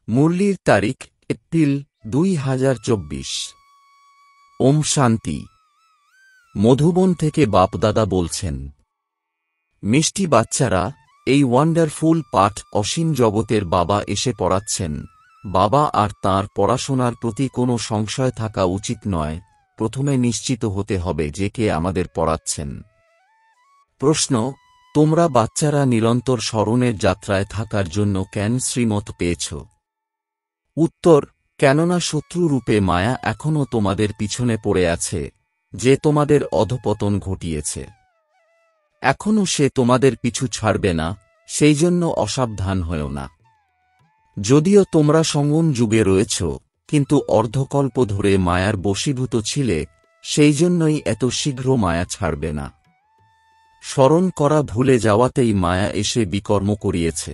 মুরলির তারিখ এপ্রিল 2024। ওম শান্তি। মধুবন থেকে বাপদাদা বলছেন, মিষ্টি বাচ্চারা, এই ওয়ান্ডারফুল পাঠ অসীম জগতের বাবা এসে পড়াচ্ছেন। বাবা আর তাঁর পড়াশোনার প্রতি কোনো সংশয় থাকা উচিত নয়। প্রথমে নিশ্চিত হতে হবে যে কে আমাদের পড়াচ্ছেন। প্রশ্ন: তোমরা বাচ্চারা নিরন্তর স্মরণের যাত্রায় থাকার জন্য কেন শ্রীমত পেয়েছ? উত্তর: কেননা শত্রুরূপে মায়া এখনও তোমাদের পিছনে পড়ে আছে, যে তোমাদের অধঃপতন ঘটিয়েছে। এখনও সে তোমাদের পিছু ছাড়বে না, সেই জন্য অসাবধান হয়ো না। যদিও তোমরা সঙ্গম যুগে রয়েছ, কিন্তু অর্ধকল্প ধরে মায়ার বশীভূত ছিলে, সেই জন্যই এত শীঘ্র মায়া ছাড়বে না। স্মরণ করা ভুলে যাওয়াতেই মায়া এসে বিকর্ম করিয়েছে।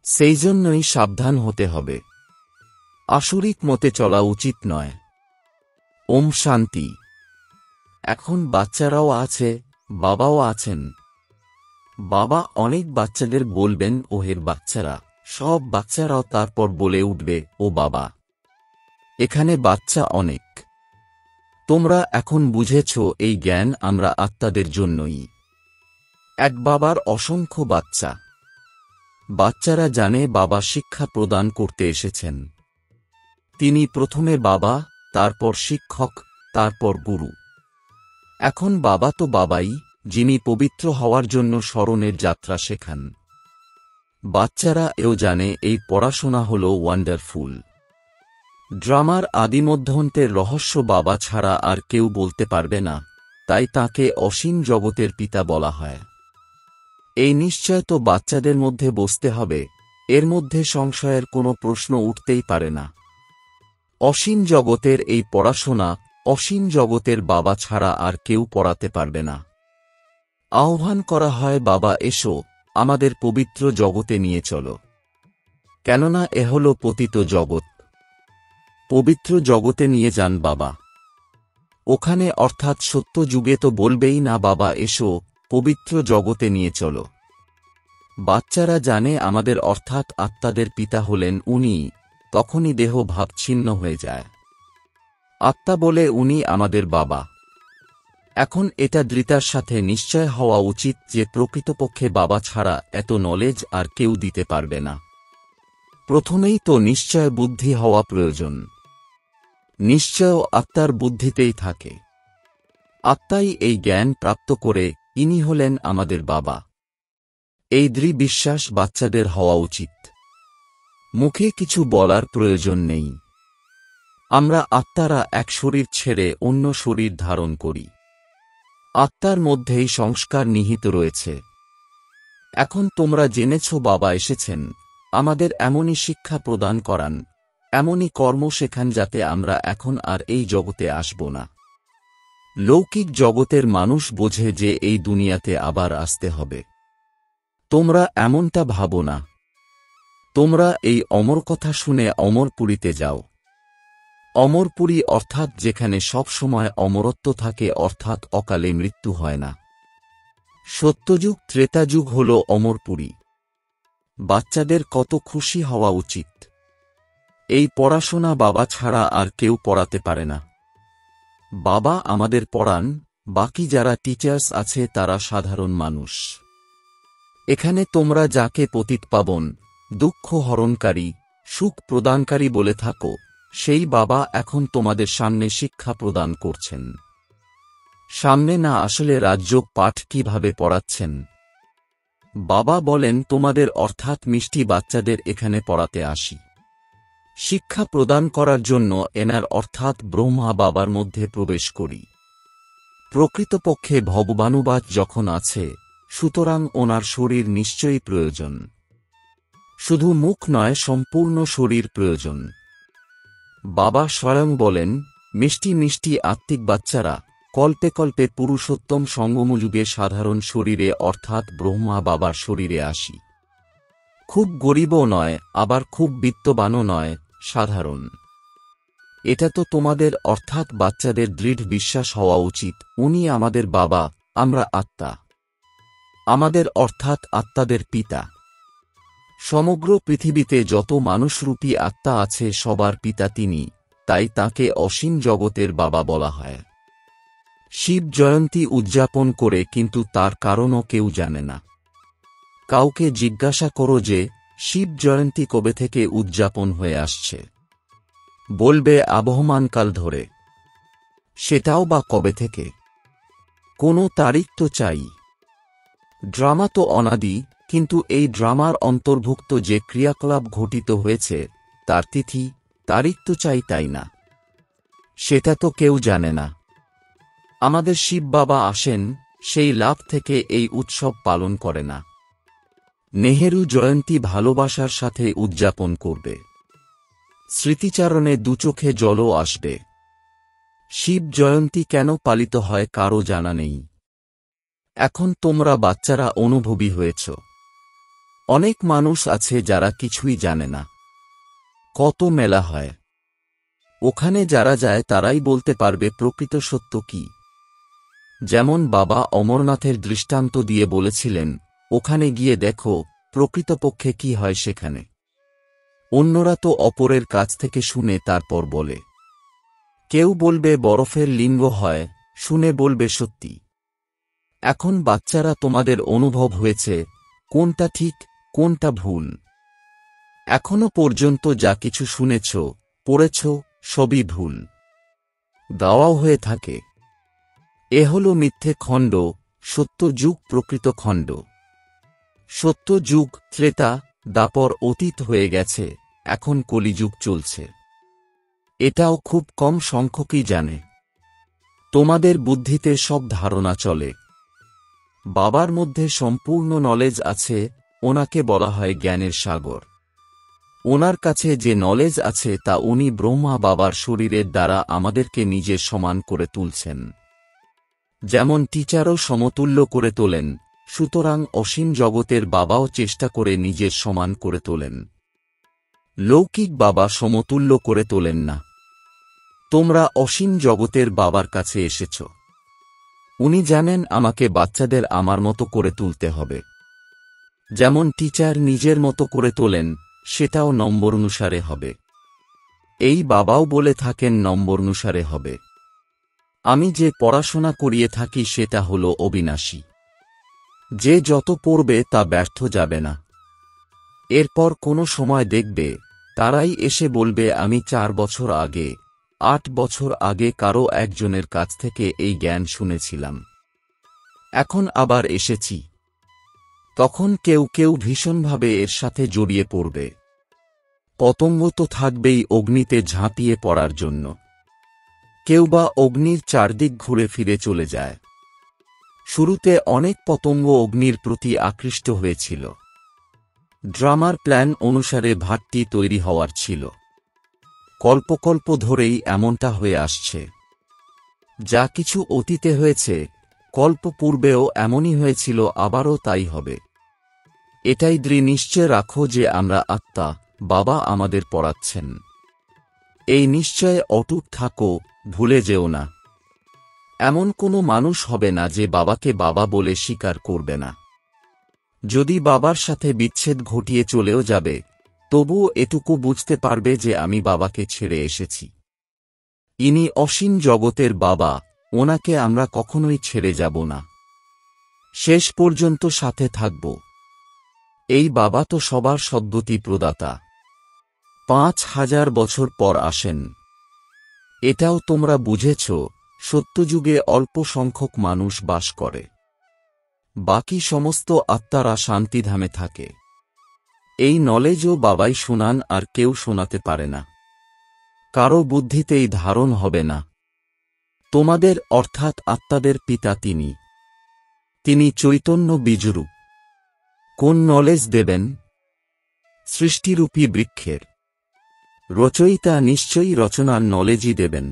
সেই জন্যই সাবধান হতে হবে। আসুরিক মতে চলা উচিত নয়। ওম শান্তি। এখন বাচ্চারাও আছে, বাবাও আছেন। বাবা অনেক বাচ্চাদের বলবেন, ওহের বাচ্চারা। সব বাচ্চারাও তারপর বলে উঠবে, ও বাবা। এখানে বাচ্চা অনেক। তোমরা এখন বুঝেছ এই জ্ঞান আমরা আত্মাদের জন্যই। এক বাবার অসংখ্য বাচ্চা। বাচ্চারা জানে বাবা শিক্ষা প্রদান করতে এসেছেন। তিনি প্রথমে বাবা, তারপর শিক্ষক, তারপর গুরু। এখন বাবা তো বাবাই, যিনি পবিত্র হওয়ার জন্য স্মরণের যাত্রা শেখান। বাচ্চারা এও জানে এই পড়াশোনা হল ওয়ান্ডারফুল। ড্রামার আদিমধ্যান্তের রহস্য বাবা ছাড়া আর কেউ বলতে পারবে না, তাই তাকে অসীম জগতের পিতা বলা হয়। এই নিশ্চয় তো বাচ্চাদের মধ্যে বসতে হবে, এর মধ্যে সংশয়ের কোনো প্রশ্ন উঠতেই পারে না। অসীম জগতের এই পড়াশোনা অসীম জগতের বাবা ছাড়া আর কেউ পড়াতে পারবে না। আহ্বান করা হয়, বাবা এসো, আমাদের পবিত্র জগতে নিয়ে চলো। কেননা এ হল পতিত জগৎ। পবিত্র জগতে নিয়ে যান বাবা। ওখানে অর্থাৎ সত্য যুগে তো বলবেই না, বাবা এসো, পবিত্র জগতে নিয়ে চলো। বাচ্চারা জানে আমাদের অর্থাৎ আত্মাদের পিতা হলেন উনি, তখনই দেহ ভাবছিন্ন হয়ে যায়। আত্মা বলে উনি আমাদের বাবা। এখন এটা দৃঢ়তার সাথে নিশ্চয় হওয়া উচিত যে প্রকৃতপক্ষে বাবা ছাড়া এত নলেজ আর কেউ দিতে পারবে না। প্রথমেই তো নিশ্চয় বুদ্ধি হওয়া প্রয়োজন। নিশ্চয় আত্মার বুদ্ধিতেই থাকে। আত্মাই এই জ্ঞান প্রাপ্ত করে, ইনি হলেন আমাদের বাবা। এই দৃঢ় বিশ্বাস বাচ্চাদের হওয়া উচিত। মুখে কিছু বলার প্রয়োজন নেই। আমরা আত্মারা এক শরীর ছেড়ে অন্য শরীর ধারণ করি। আত্মার মধ্যেই সংস্কার নিহিত রয়েছে। এখন তোমরা জেনেছ বাবা এসেছেন আমাদের এমনই শিক্ষা প্রদান করান, এমনই কর্ম শেখান যাতে আমরা এখন আর এই জগতে আসব না। লৌকিক জগতের মানুষ বোঝে যে এই দুনিয়াতে আবার আসতে হবে। তোমরা এমনটা ভাবো না। তোমরা এই অমর কথা শুনে অমরপুরীতে যাও। অমরপুরী অর্থাৎ যেখানে সব সময় অমরত্ব থাকে, অর্থাৎ অকালে মৃত্যু হয় না। সত্যযুগ ত্রেতাযুগ হল অমরপুরী। বাচ্চাদের কত খুশি হওয়া উচিত। এই পড়াশোনা বাবা ছাড়া আর কেউ পড়াতে পারে না। বাবা আমাদের পড়ান, বাকি যারা টিচার্স আছে তারা সাধারণ মানুষ। এখানে তোমরা যাকে পতিতপাবন, দুঃখ হরণকারী, সুখ প্রদানকারী বলে থাকো, সেই বাবা এখন তোমাদের সামনে শিক্ষা প্রদান করছেন। সামনে না আসলে রাজযোগ পাঠ কিভাবে পড়াচ্ছেন। বাবা বলেন, তোমাদের অর্থাৎ মিষ্টি বাচ্চাদের এখানে পড়াতে আসি। শিক্ষা প্রদান করার জন্য এনার অর্থাৎ ব্রহ্মা বাবার মধ্যে প্রবেশ করি। প্রকৃতপক্ষে ভগবানুবাদ যখন আছে, সুতরাং ওনার শরীর নিশ্চয়ই প্রয়োজন। শুধু মুখ নয়, সম্পূর্ণ শরীর প্রয়োজন। বাবা স্বয়ং বলেন, মিষ্টি মিষ্টি আত্মিক বাচ্চারা, কল্পে কল্পে পুরুষোত্তম সঙ্গমযুগে সাধারণ শরীরে অর্থাৎ ব্রহ্মা বাবার শরীরে আসি। খুব গরিবও নয়, আবার খুব বিত্তবানও নয়, সাধারণ। এটা তো তোমাদের অর্থাৎ বাচ্চাদের দৃঢ় বিশ্বাস হওয়া উচিত, উনি আমাদের বাবা, আমরা আত্মা। আমাদের অর্থাৎ আত্মাদের পিতা। সমগ্র পৃথিবীতে যত মানুষরূপী আত্মা আছে সবার পিতা তিনি, তাই তাকে অসীম জগতের বাবা বলা হয়। শিব জয়ন্তী উদযাপন করে, কিন্তু তার কারণও কেউ জানে না। কাউকে জিজ্ঞাসা করো যে শিব জয়ন্তী কবে থেকে উদযাপন হয়ে আসছে, বলবে আবহমানকাল ধরে। সেটাও বা কবে থেকে? কোনো তারিখ তো চাই। ড্রামা তো অনাদি, কিন্তু এই ড্রামার অন্তর্ভুক্ত যে ক্রিয়াকলাপ ঘটিত হয়েছে তার তিথি তারিখ তো চাই, তাই না? সেটা তো কেউ জানে না। আমাদের শিব বাবা আসেন, সেই লাভ থেকে এই উৎসব পালন করে না। নেহেরু জয়ন্তী ভালোবাসার সাথে উদযাপন করবে, স্মৃতিচারণে দুচোখে জলও আসবে। শিব জয়ন্তী কেন পালিত হয় কারও জানা নেই। এখন তোমরা বাচ্চারা অনুভবী হয়েছ। অনেক মানুষ আছে যারা কিছুই জানে না। কত মেলা হয়, ওখানে যারা যায় তারাই বলতে পারবে প্রকৃত সত্য কি। যেমন বাবা অমরনাথের দৃষ্টান্ত দিয়ে বলেছিলেন, ওখানে গিয়ে দেখো প্রকৃতপক্ষে কি হয় সেখানে। অন্যরা তো অপরের কাছ থেকে শুনে তারপর বলে। কেউ বলবে বরফের লিঙ্গ হয়, শুনে বলবে সত্যি। এখন বাচ্চারা তোমাদের অনুভব হয়েছে কোনটা ঠিক কোনটা ভুল। এখনো পর্যন্ত যা কিছু শুনেছ পড়েছ সবই ভুল, দাওয়াও হয়ে থাকে। এ হল মিথ্যে খণ্ড, সত্য যুগ প্রকৃত খণ্ড। সত্য যুগ ত্রেতা দাপর অতীত হয়ে গেছে, এখন কলিযুগ চলছে। এটাও খুব কম সংখ্যকই জানে। তোমাদের বুদ্ধিতে সব ধারণা চলে। বাবার মধ্যে সম্পূর্ণ নলেজ আছে, ওনাকে বলা হয় জ্ঞানের সাগর। ওনার কাছে যে নলেজ আছে তা উনি ব্রহ্মা বাবার শরীরের দ্বারা আমাদেরকে নিজের সমান করে তুলছেন। যেমন টিচারও সমতুল্য করে তোলেন, সুতরাং অসীম জগতের বাবাও চেষ্টা করে নিজের সমান করে তোলেন। লৌকিক বাবা সমতুল্য করে তোলেন না। তোমরা অসীম জগতের বাবার কাছে এসেছ। উনি জানেন আমাকে বাচ্চাদের আমার মতো করে তুলতে হবে। যেমন টিচার নিজের মতো করে তোলেন, সেটাও নম্বর অনুসারে হবে। এই বাবাও বলে থাকেন নম্বর অনুসারে হবে। আমি যে পড়াশোনা করিয়ে থাকি সেটা হলো অবিনাশী। যে যত পড়বে তা ব্যর্থ যাবে না। এরপর কোনো সময় দেখবে তারাই এসে বলবে আমি 4 বছর আগে 8 বছর আগে কারো একজনের কাছ থেকে এই জ্ঞান শুনেছিলাম, এখন আবার এসেছি। তখন কেউ কেউ ভীষণভাবে এর সাথে জড়িয়ে পড়বে। পতঙ্গ তো থাকবেই অগ্নিতে ঝাঁপিয়ে পড়ার জন্য। কেউ বা অগ্নির চারদিক ঘুরে ফিরে চলে যায়। শুরুতে অনেক পতঙ্গ অগ্নির প্রতি আকৃষ্ট হয়েছিল। ড্রামার প্ল্যান অনুসারে ভাটটি তৈরি হওয়ার ছিল। কল্পকল্প ধরেই এমনটা হয়ে আসছে। যা কিছু অতীতে হয়েছে, কল্প পূর্বেও এমনই হয়েছিল, আবারও তাই হবে। এটাই দৃঢ় নিশ্চয় রাখো যে আমরা আত্মা, বাবা আমাদের পড়াচ্ছেন। এই নিশ্চয়ে অটুট থাকো, ভুলে যেও না। এমন কোনো মানুষ হবে না যে বাবাকে বাবা বলে স্বীকার করবে না। যদি বাবার সাথে বিচ্ছেদ ঘটিয়ে চলেও যাবে, তবুও এটুকু বুঝতে পারবে যে আমি বাবাকে ছেড়ে এসেছি। ইনি অসীম জগতের বাবা, ওনাকে আমরা কখনোই ছেড়ে যাব না। শেষ পর্যন্ত সাথে থাকব। এই বাবা তো সবার সদ্গতি প্রদাতা। 5000 বছর পর আসেন। এটাও তোমরা বুঝেছ, সত্যযুগে অল্প সংখ্যক মানুষ বাস করে, বাকি সমস্ত আত্মারা শান্তিধামে থাকে। এই নলেজও বাবাই শোনান, আর কেউ শোনাতে পারে না। কারো বুদ্ধিতেই ধারণ হবে না। তোমাদের অর্থাৎ আত্মাদের পিতা তিনি। তিনি চৈতন্য বীজরূপ। কোন নলেজ দেবেন? সৃষ্টিরূপী বৃক্ষের রচয়িতা নিশ্চয়ই রচনার নলেজই দেবেন।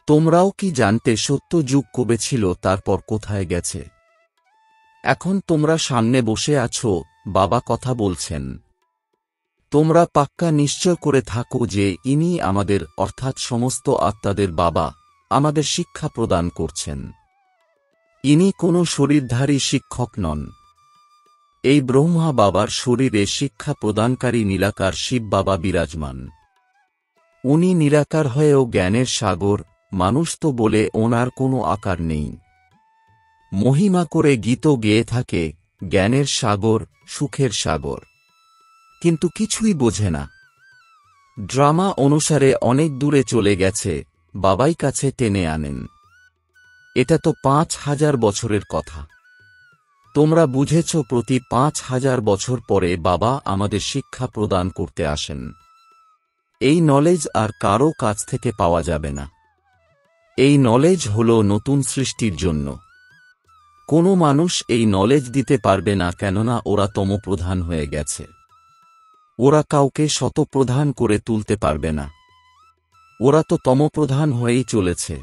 তোমরাও কি জানতে সত্য যুগ কবে ছিল, তারপর কোথায় গেছে? এখন তোমরা সামনে বসে আছো, বাবা কথা বলছেন। তোমরা পাক্কা নিশ্চয় করে থাকো যে ইনি আমাদের অর্থাৎ সমস্ত আত্মাদের বাবা, আমাদের শিক্ষা প্রদান করছেন। ইনি কোনো শরীরধারী শিক্ষক নন। এই ব্রহ্মা বাবার শরীরে শিক্ষা প্রদানকারী নিরাকার শিব বাবা বিরাজমান। উনি নিরাকার হয়েও জ্ঞানের সাগর, মানুষ তো বলে ওনার কোনো আকার নেই। মহিমা করে গীত গেয়ে থাকে, জ্ঞানের সাগর, সুখের সাগর, কিন্তু কিছুই বোঝে না। ড্রামা অনুসারে অনেক দূরে চলে গেছে, বাবাই কাছে টেনে আনেন। এটা তো ৫,০০০ বছরের কথা। তোমরা বুঝেছ, প্রতি ৫,০০০ বছর পরে বাবা আমাদের শিক্ষা প্রদান করতে আসেন। এই নলেজ আর কারো কাছ থেকে পাওয়া যাবে না। এই নলেজ হল নতুন সৃষ্টির জন্য। কোনো মানুষ এই নলেজ দিতে পারবে না, কেননা ওরা তমপ্রধান হয়ে গেছে। ওরা কাউকে শতপ্রধান করে তুলতে পারবে না। ওরা তো তমপ্রধান হয়েই চলেছে।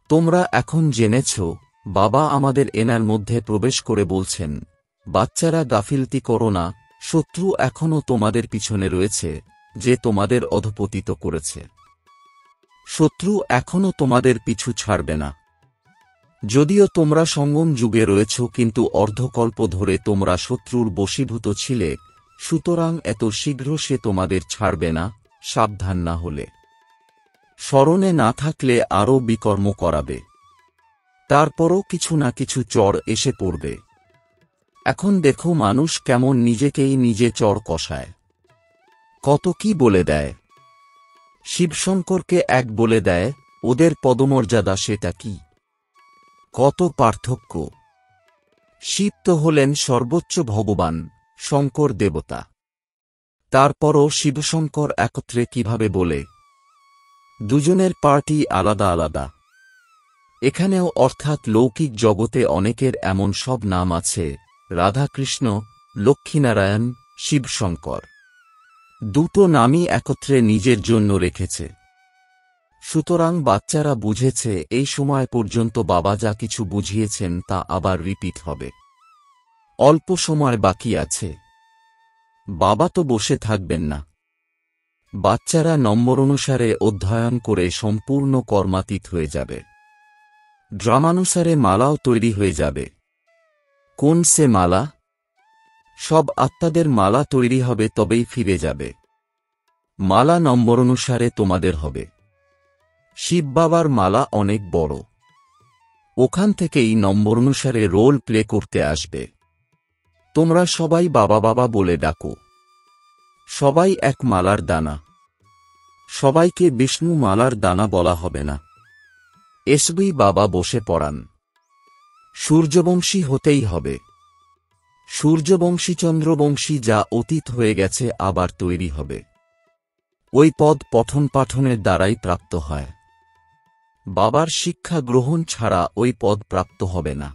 তোমরা এখন জেনেছ, বাবা আমাদের এনার মধ্যে প্রবেশ করে বলছেন, বাচ্চারা গাফিলতি করো না, শত্রু এখনও তোমাদের পিছনে রয়েছে, যে তোমাদের অধপতিত করেছে। শত্রু এখনও তোমাদের পিছু ছাড়বে না। যদিও তোমরা সঙ্গম যুগে রয়েছ, কিন্তু অর্ধকল্প ধরে তোমরা শত্রুর বশীভূত ছিলে, সুতরাং এত শীঘ্র সে তোমাদের ছাড়বে না, সাবধান না হলে। স্মরণে না থাকলে আরও বিকর্ম করাবে। তারপরও কিছু না কিছু চড় এসে পড়বে। এখন দেখো মানুষ কেমন নিজেকেই নিজে চড় কষায়। কত কি বলে দেয়। শিবশঙ্করকে এক বলে দেয়, ওদের পদমর্যাদা সেটা কি? কত পার্থক্য! শিব তো হলেন সর্বোচ্চ ভগবান, শঙ্কর দেবতা। তারপরও শিবশঙ্কর একত্রে কিভাবে বলে? দুজনের পার্টি আলাদা আলাদা। এখানেও অর্থাৎ লৌকিক জগতে অনেকের এমন সব নাম আছে, রাধাকৃষ্ণ, লক্ষ্মীনারায়ণ, শিবশঙ্কর। দুটো নামই একত্রে নিজের জন্য রেখেছে। সুতরাং বাচ্চারা বুঝেছে, এই সময় পর্যন্ত বাবা যা কিছু বুঝিয়েছেন তা আবার রিপিট হবে। অল্প সময় বাকি আছে। বাবা তো বসে থাকবেন না। বাচ্চারা নম্বর অনুসারে অধ্যয়ন করে সম্পূর্ণ কর্মাতীত হয়ে যাবে। ড্রামানুসারে মালাও তৈরি হয়ে যাবে। কোন সে মালা? সব আত্মাদের মালা তৈরি হবে, তবেই ফিরে যাবে। মালা নম্বর অনুসারে তোমাদের হবে। শিব বাবার মালা অনেক বড়। ওখান থেকেই নম্বর অনুসারে রোল প্লে করতে আসবে। তোমরা সবাই বাবা বাবা বলে ডাকো। সবাই এক মালার দানা। সবাইকে বিষ্ণু মালার দানা বলা হবে না। এসবই বাবা বসে পড়ান। সূর্যবংশী হতেই হবে। সূর্যবংশী চন্দ্রবংশী যা অতীত হয়ে গেছে আবার তৈরি হবে। ওই পদ পঠন পাঠনের দ্বারাই প্রাপ্ত হয়। বাবার শিক্ষা গ্রহণ ছাড়া ওই পদ প্রাপ্ত হবে না।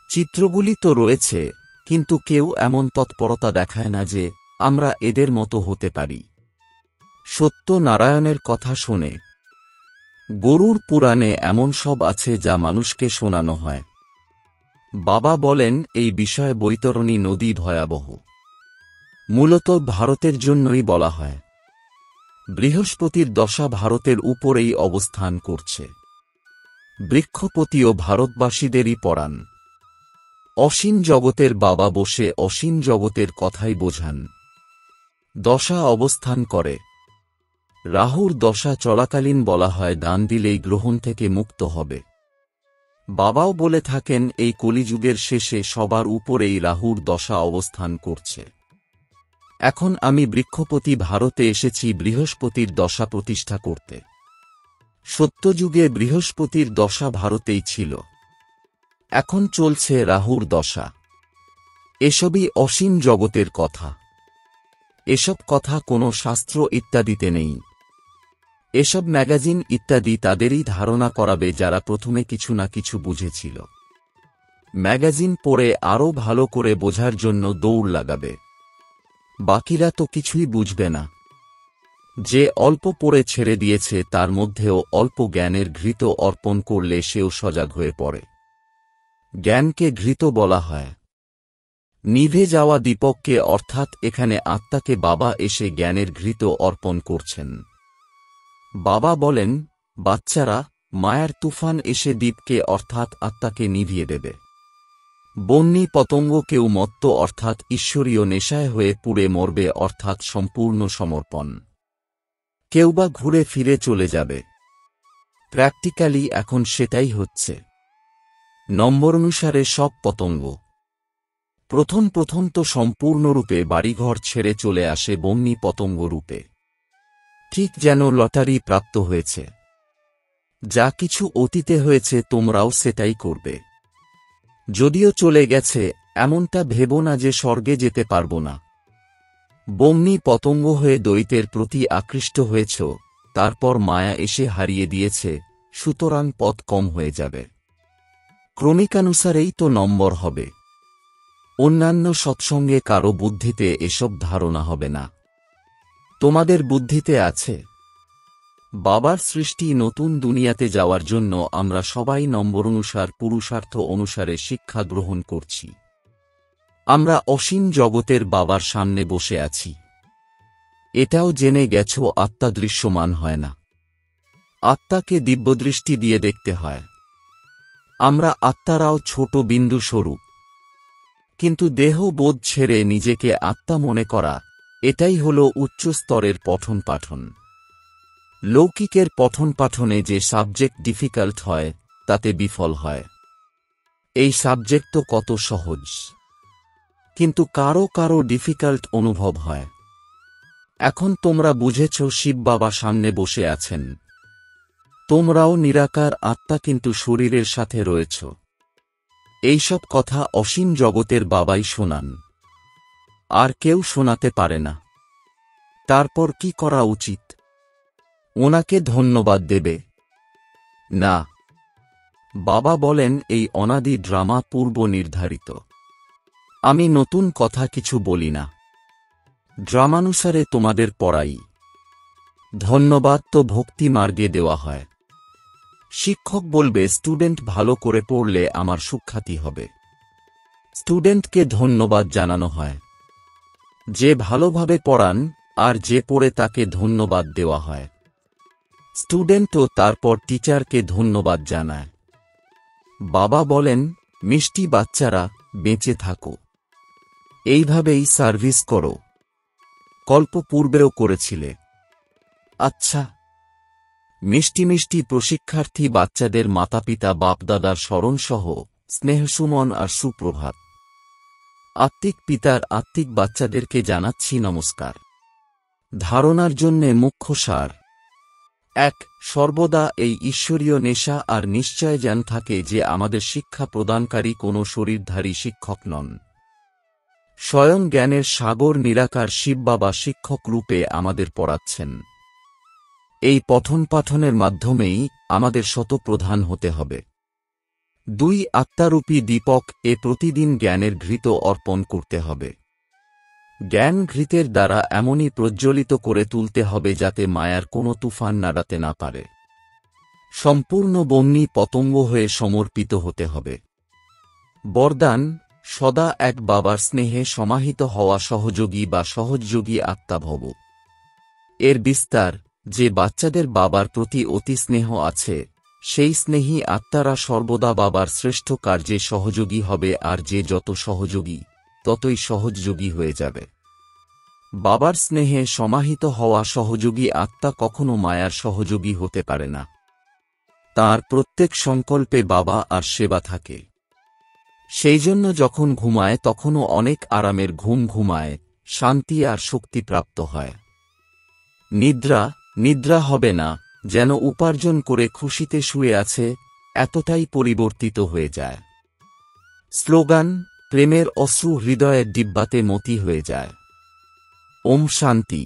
চিত্রগুলি তো রয়েছে, কিন্তু কেউ এমন তৎপরতা দেখায় না যে আমরা এদের মতো হতে পারি। সত্য নারায়ণের কথা শোনে। গরুড় পুরাণে এমন সব আছে যা মানুষকে শোনানো হয়। বাবা বলেন, এই বিষয়ে বৈতরণী নদী ভয়াবহ। মূলত ভারতের জন্যই বলা হয়। বৃহস্পতির দশা ভারতের উপরেই অবস্থান করছে। বৃক্ষপতিও ভারতবাসীদেরই পড়ান। অসীম জগতের বাবা বসে অসীম জগতের কথাই বোঝান। দশা অবস্থান করে। রাহুর দশা চলাকালীন বলা হয় দান দিলেই গ্রহণ থেকে মুক্ত হবে। বাবাও বলে থাকেন, এই কলিযুগের শেষে সবার উপরেই রাহুর দশা অবস্থান করছে। এখন আমি বৃক্ষপতি ভারতে এসেছি বৃহস্পতির দশা প্রতিষ্ঠা করতে। সত্যযুগে বৃহস্পতির দশা ভারতেই ছিল। এখন চলছে রাহুর দশা। এসবই অসীম জগতের কথা। এসব কথা কোনো শাস্ত্র ইত্যাদিতে নেই। এসব ম্যাগাজিন ইত্যাদি তাদেরই ধারণা করাবে যারা প্রথমে কিছু না কিছু বুঝেছিল। ম্যাগাজিন পড়ে আরও ভালো করে বোঝার জন্য দৌড় লাগাবে। বাকিরা তো কিছুই বুঝবে না। যে অল্প পড়ে ছেড়ে দিয়েছে তার মধ্যেও অল্প জ্ঞানের ঘৃত অর্পণ করলে সেও সজাগ হয়ে পড়ে। জ্ঞানকে ঘৃত বলা হয়। নিভে যাওয়া দীপককে, অর্থাৎ এখানে আত্মাকে বাবা এসে জ্ঞানের ঘৃত অর্পণ করছেন। বাবা বলেন, বাচ্চারা, মায়ার তুফান এসে দীপকে অর্থাৎ আত্মাকে নিভিয়ে দেবে। বন্যী পতঙ্গ কেউ মত্ত অর্থাৎ ঈশ্বরীয় নেশায় হয়ে পুড়ে মরবে অর্থাৎ সম্পূর্ণ সমর্পণ। কেউ বা ঘুরে ফিরে চলে যাবে। প্র্যাকটিক্যালি এখন সেটাই হচ্ছে। নম্বর অনুসারে সব পতঙ্গ প্রথম তো সম্পূর্ণরূপে বাড়িঘর ছেড়ে চলে আসে বন্যী পতঙ্গ রূপে, ঠিক যেন লটারি প্রাপ্ত হয়েছে। যা কিছু অতীতে হয়েছে তোমরাও সেটাই করবে। যদিও চলে গেছে এমনটা ভেবো না যে স্বর্গে যেতে পারব না। বন্যী পতঙ্গ হয়ে দৈত্যের প্রতি আকৃষ্ট হয়েছ, তারপর মায়া এসে হারিয়ে দিয়েছে, সুতরাং পথ কম হয়ে যাবে। ক্রমিকানুসারেই তো নম্বর হবে। অন্যান্য সৎসঙ্গে কারো বুদ্ধিতে এসব ধারণা হবে না, তোমাদের বুদ্ধিতে আছে। বাবার সৃষ্টি নতুন দুনিয়াতে যাওয়ার জন্য আমরা সবাই নম্বর অনুসার পুরুষার্থ অনুসারে শিক্ষা গ্রহণ করছি। আমরা অসীম জগতের বাবার সামনে বসে আছি। এটাও জেনে গেছ আত্মা দৃশ্যমান হয় না, আত্মাকে দিব্যদৃষ্টি দিয়ে দেখতে হয়। আমরা আত্মারাও ছোট বিন্দু স্বরূপ, কিন্তু দেহ বোধ ছেড়ে নিজেকে আত্মা মনে করা, এটাই হল উচ্চ স্তরের পঠন পাঠন। লৌকিকের পঠন পাঠনে যে সাবজেক্ট ডিফিকাল্ট হয় তাতে বিফল হয়। এই সাবজেক্ট তো কত সহজ, কিন্তু কারো কারো ডিফিকাল্ট অনুভব হয়। এখন তোমরা বুঝেছ শিব বাবা সামনে বসে আছেন। তোমরাও নিরাকার আত্মা, কিন্তু শরীরের সাথে রয়েছ। এইসব কথা অসীম জগতের বাবাই শোনান, আর কেউ শোনাতে পারে না। তারপর কি করা উচিত? ওনাকে ধন্যবাদ দেবে না। বাবা বলেন এই অনাদি ড্রামা পূর্ব নির্ধারিত। আমি নতুন কথা কিছু বলি না, ড্রামানুসারে তোমাদের পড়াই। ধন্যবাদ তো ভক্তি মার্গে দেওয়া হয়। শিক্ষক বলবে স্টুডেন্ট ভালো করে পড়লে আমার সুখ্যাতি হবে, স্টুডেন্টকে ধন্যবাদ জানানো হয়। যে ভালোভাবে পড়ান আর যে পড়ে তাকে ধন্যবাদ দেওয়া হয়। স্টুডেন্টও তারপর টিচারকে ধন্যবাদ জানায়। বাবা বলেন মিষ্টি বাচ্চারা বেঁচে থাকো, এইভাবেই সার্ভিস করো। কল্প পূর্বেও করেছিলে। আচ্ছা, মিষ্টি মিষ্টি প্রশিক্ষার্থী বাচ্চাদের মাতাপিতা বাপদাদার স্মরণসহ স্নেহসুমন আর সুপ্রভাত। আত্মিক পিতার আত্মিক বাচ্চাদেরকে জানাচ্ছি নমস্কার। ধারণার জন্যে মুখ্য সার: ১. সর্বদা এই ঈশ্বরীয় নেশা আর নিশ্চয় জ্ঞান থাকে যে আমাদের শিক্ষা প্রদানকারী কোনো শরীরধারী শিক্ষক নন। স্বয়ং জ্ঞানের সাগর নিরাকার শিব বাবা শিক্ষক রূপে আমাদের পড়াচ্ছেন। এই পঠন পাঠনের মাধ্যমেই আমাদের শতপ্রধান হতে হবে। ২. আত্মারূপী দীপক এ প্রতিদিন জ্ঞানের ঘৃত অর্পণ করতে হবে। জ্ঞান ঘৃতের দ্বারা এমনই প্রজ্বলিত করে তুলতে হবে যাতে মায়ার কোনো তুফান নাড়াতে না পারে। সম্পূর্ণ বন্যী পতঙ্গ হয়ে সমর্পিত হতে হবে। বরদান: সদা এক বাবার স্নেহে সমাহিত হওয়া সহযোগী বা সহযোগী আত্মা ভব। এর বিস্তার: যে বাচ্চাদের বাবার প্রতি অতি স্নেহ আছে, সেই স্নেহী আত্মারা সর্বদা বাবার শ্রেষ্ঠ কার্যে সহযোগী হবে, আর যে যত সহযোগী ততই সহযোগী হয়ে যাবে। বাবার স্নেহে সমাহিত হওয়া সহযোগী আত্মা কখনো মায়ার সহযোগী হতে পারে না। তার প্রত্যেক সংকল্পে বাবা আর সেবা থাকে। সেই জন্য যখন ঘুমায় তখনও অনেক আরামের ঘুম ঘুমায়, শান্তি আর শক্তি প্রাপ্ত হয়। নিদ্রা হবে না, যেন উপার্জন করে খুশিতে শুয়ে আছে, এতটাই পরিবর্তিত হয়ে যায়। স্লোগান: প্রেমের অশ্রু হৃদয়ের ডিব্বাতে মতি হয়ে যায়। ওম শান্তি।